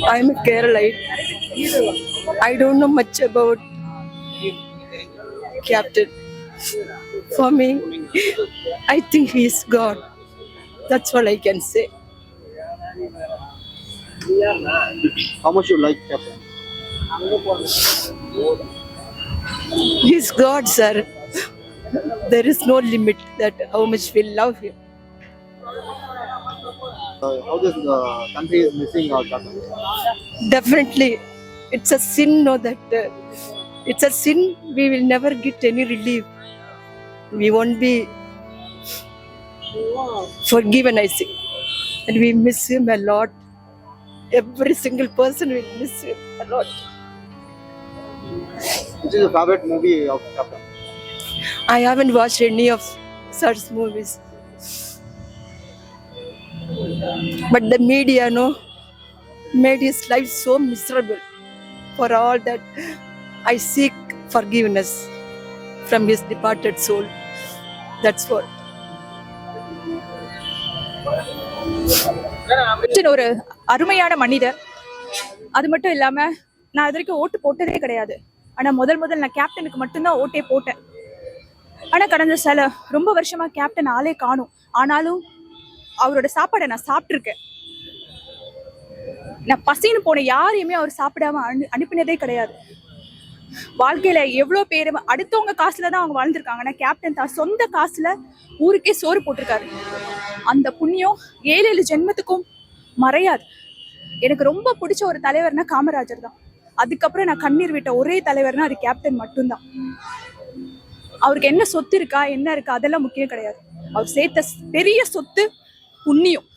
I'm a Keralite. I don't know much about Captain. For me, I think he's God. That's all I can say. How much you like Captain? He's God, sir. There is no limit that how much we love him. How this country is missing our Captain? Definitely, it's a sin. No, that it's a sin. We will never get any relief. We won't be forgiven, I think, and we miss him a lot. Every single person will miss him a lot. Which is your favorite movie of Captain? I haven't watched any of such movies, but the media, no, made his life so miserable. For all that, I seek forgiveness from his departed soul. That's what. Captain ஒரு அருமையான மனிதர். அது மட்டும் இல்லாம நான் இது வரைக்கும் ஓட்டு போட்டதே கிடையாது. ஆனா முதல் நான் கேப்டனுக்கு மட்டும்தான் ஓட்டே போட்டேன். ஆனா கடந்த ரொம்ப வருஷமா கேப்டன் ஆளே காணும். ஆனாலும் அவரோட சாப்பாடை நான் சாப்பிட்டுருக்கேன். நான் பசின்னு போன யாரையுமே அவர் சாப்பிடாம அனுப்பினதே கிடையாது. வாழ்க்கையில எவ்வளவு பேர் அடுத்தவங்க காசுல தான் அவங்க வாழ்ந்திருக்காங்க. ஆனா கேப்டன் தான் சொந்த காசுல ஊருக்கே சோறு போட்டிருக்காரு. அந்த புண்ணியம் 7 ஜென்மத்துக்கும் மறையாது. எனக்கு ரொம்ப பிடிச்ச ஒரு தலைவர்னா காமராஜர் தான். அதுக்கப்புறம் நான் கண்ணீர் விட்ட ஒரே தலைவர்னா அது கேப்டன் மட்டும்தான். அவருக்கு என்ன சொத்து இருக்கா என்ன இருக்கா அதெல்லாம் முக்கியம் கிடையாது. அவர் சேர்த்த பெரிய சொத்து புண்ணியம்.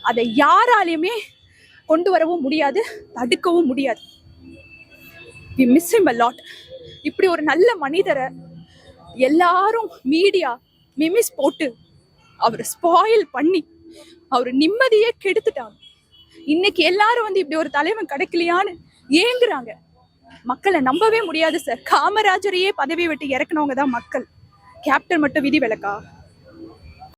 அதை யாராலையுமே கொண்டு வரவும் முடியாது, தடுக்கவும் முடியாது. We miss him a lot. இப்படி ஒரு நல்ல மனிதரை எல்லாரும் மீடியா மிமிஸ் போட்டு அவரை ஸ்பாயில் பண்ணி அவர் நிம்மதியே கெடுத்துட்டாங்க. இன்னைக்கு எல்லாரும் வந்து இப்படி ஒரு தலைவன் கிடைக்கலையான்னு ஏங்குறாங்க. மக்களை நம்பவே முடியாது சார். காமராஜரையே பதவி விட்டு இறக்குனவங்க தான் மக்கள். கேப்டன் மட்டும் விதி விலக்கா?